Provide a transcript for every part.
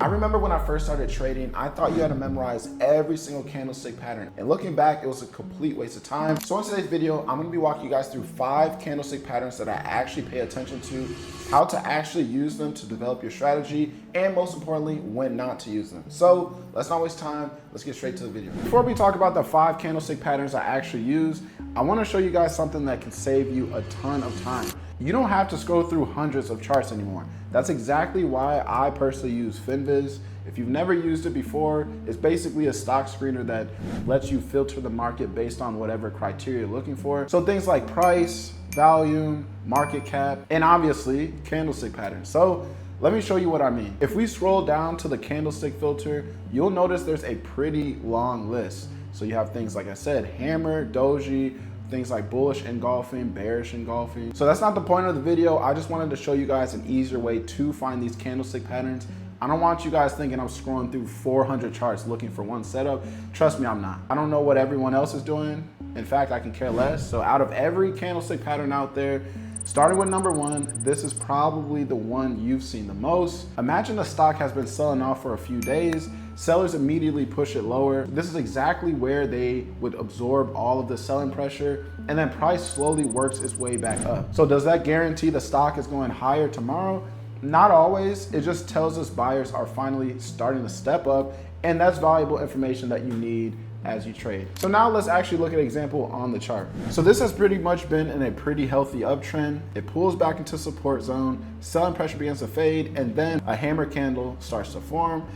I remember when I first started trading, I thought you had to memorize every single candlestick pattern. And looking back, it was a complete waste of time. So in today's video, I'm gonna be walking you guys through 5 candlestick patterns that I actually pay attention to, how to actually use them to develop your strategy, and most importantly, when not to use them. So let's not waste time, let's get straight to the video. Before we talk about the 5 candlestick patterns I actually use, I wanna show you guys something that can save you a ton of time. You don't have to scroll through hundreds of charts anymore. That's exactly why I personally use Finviz. If you've never used it before, it's basically a stock screener that lets you filter the market based on whatever criteria you're looking for. So things like price, volume, market cap, and obviously candlestick patterns. So let me show you what I mean. If we scroll down to the candlestick filter, you'll notice there's a pretty long list. So you have things like I said, hammer, doji, things like bullish engulfing, bearish engulfing. So that's not the point of the video. I just wanted to show you guys an easier way to find these candlestick patterns. I don't want you guys thinking I'm scrolling through 400 charts looking for one setup. Trust me, I'm not. I don't know what everyone else is doing. In fact, I can care less. So out of every candlestick pattern out there, starting with number 1, this is probably the one you've seen the most. Imagine a stock has been selling off for a few days. Sellers immediately push it lower. This is exactly where they would absorb all of the selling pressure, and then price slowly works its way back up. So does that guarantee the stock is going higher tomorrow? Not always. It just tells us buyers are finally starting to step up, and that's valuable information that you need as you trade. So now let's actually look at an example on the chart. So this has pretty much been in a pretty healthy uptrend. It pulls back into support zone, selling pressure begins to fade, and then a hammer candle starts to form.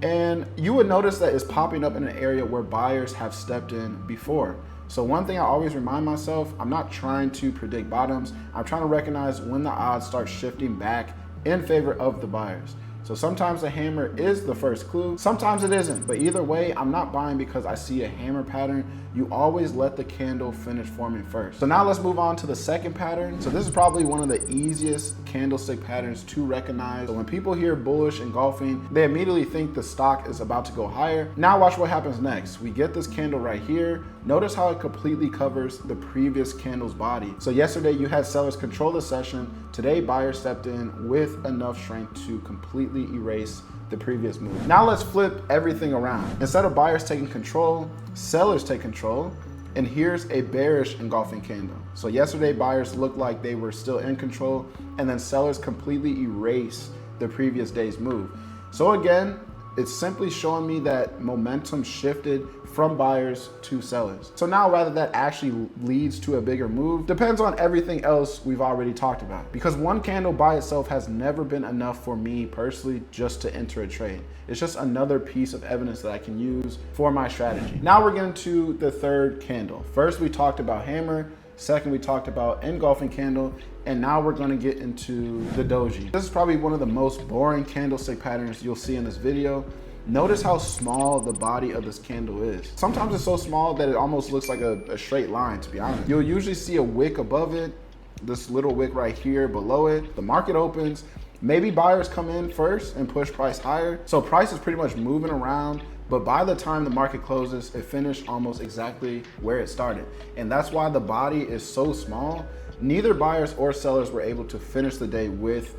And you would notice that it's popping up in an area where buyers have stepped in before. So one thing I always remind myself, I'm not trying to predict bottoms. I'm trying to recognize when the odds start shifting back in favor of the buyers. So sometimes the hammer is the first clue, sometimes it isn't, but either way, I'm not buying because I see a hammer pattern. You always let the candle finish forming first. So now let's move on to the second pattern. So this is probably one of the easiest candlestick patterns to recognize. So when people hear bullish engulfing, they immediately think the stock is about to go higher. Now watch what happens next. We get this candle right here. Notice how it completely covers the previous candle's body. So yesterday you had sellers control the session. Today buyers stepped in with enough strength to completely erase the previous move. Now let's flip everything around. Instead of buyers taking control, sellers take control, and here's a bearish engulfing candle. So yesterday buyers looked like they were still in control, and then sellers completely erase the previous day's move. So again, it's simply showing me that momentum shifted from buyers to sellers. So now whether that actually leads to a bigger move depends on everything else we've already talked about. Because one candle by itself has never been enough for me personally just to enter a trade. It's just another piece of evidence that I can use for my strategy. Now we're getting to the third candle. First we talked about hammer, second we talked about engulfing candle, and now we're gonna get into the doji. This is probably one of the most boring candlestick patterns you'll see in this video. Notice how small the body of this candle is. Sometimes it's so small that it almost looks like a straight line, to be honest. You'll usually see a wick above it, this little wick right here below it. The market opens, maybe buyers come in first and push price higher. So price is pretty much moving around, but by the time the market closes, it finished almost exactly where it started. And that's why the body is so small. Neither buyers or sellers were able to finish the day with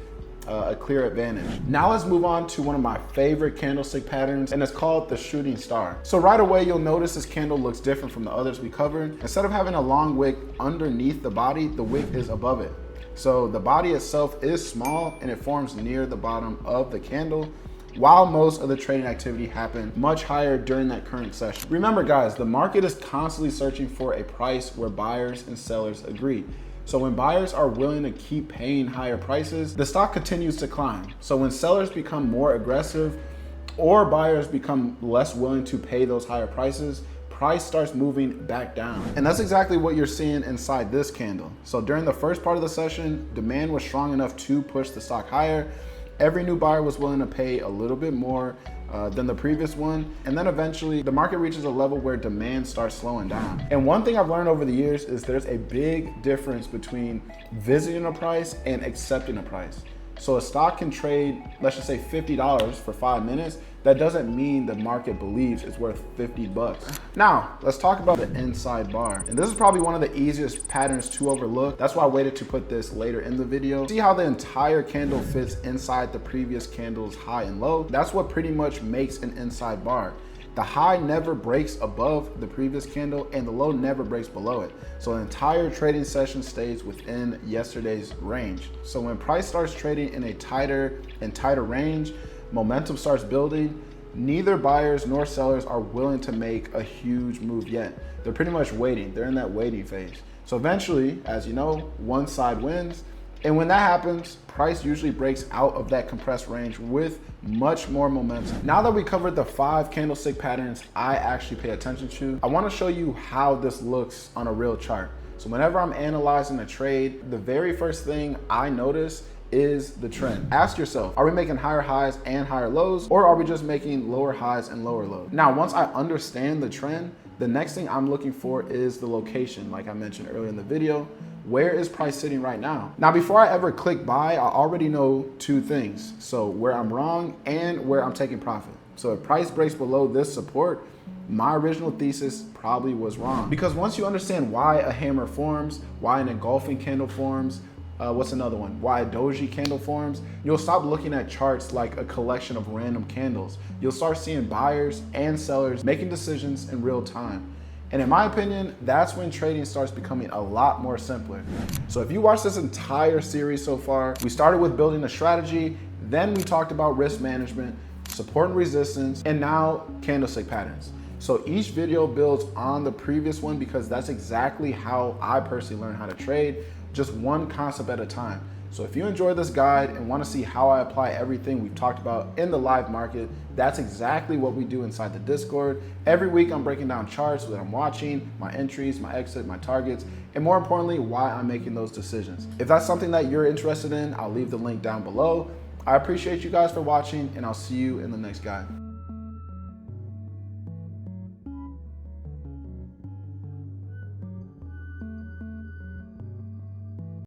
a clear advantage. Now let's move on to one of my favorite candlestick patterns, and it's called the shooting star. So right away, you'll notice this candle looks different from the others we covered. Instead of having a long wick underneath the body, the wick is above it. So the body itself is small and it forms near the bottom of the candle, while most of the trading activity happened much higher during that current session. Remember guys, the market is constantly searching for a price where buyers and sellers agree. So when buyers are willing to keep paying higher prices, the stock continues to climb. So when sellers become more aggressive or buyers become less willing to pay those higher prices, price starts moving back down. And that's exactly what you're seeing inside this candle. So during the first part of the session, demand was strong enough to push the stock higher. Every new buyer was willing to pay a little bit more than the previous one. And then eventually the market reaches a level where demand starts slowing down. And one thing I've learned over the years is there's a big difference between visiting a price and accepting a price. So a stock can trade, let's just say $50 for 5 minutes. That doesn't mean the market believes it's worth 50 bucks. Now, let's talk about the inside bar. And this is probably one of the easiest patterns to overlook. That's why I waited to put this later in the video. See how the entire candle fits inside the previous candle's high and low? That's what pretty much makes an inside bar. The high never breaks above the previous candle and the low never breaks below it. So the entire trading session stays within yesterday's range. So when price starts trading in a tighter and tighter range, momentum starts building, neither buyers nor sellers are willing to make a huge move yet. They're pretty much waiting. They're in that waiting phase. So eventually, as you know, one side wins. And when that happens, price usually breaks out of that compressed range with much more momentum. Now that we covered the 5 candlestick patterns I actually pay attention to, I want to show you how this looks on a real chart. So whenever I'm analyzing a trade, the very first thing I notice is the trend. Ask yourself, are we making higher highs and higher lows, or are we just making lower highs and lower lows? Now, once I understand the trend, the next thing I'm looking for is the location. Like I mentioned earlier in the video, where is price sitting right now? Now, before I ever click buy, I already know 2 things. So where I'm wrong and where I'm taking profit. So if price breaks below this support, my original thesis probably was wrong. Because once you understand why a hammer forms, why an engulfing candle forms, what's another one? Why a doji candle forms, you'll stop looking at charts like a collection of random candles. You'll start seeing buyers and sellers making decisions in real time. And in my opinion, that's when trading starts becoming a lot more simpler. So if you watch this entire series so far, we started with building a strategy, then we talked about risk management, support and resistance, and now candlestick patterns. So each video builds on the previous one because that's exactly how I personally learned how to trade, just one concept at a time. So if you enjoy this guide and want to see how I apply everything we've talked about in the live market, that's exactly what we do inside the Discord. Every week I'm breaking down charts that I'm watching, my entries, my exit, my targets, and more importantly, why I'm making those decisions. If that's something that you're interested in, I'll leave the link down below. I appreciate you guys for watching, and I'll see you in the next guide.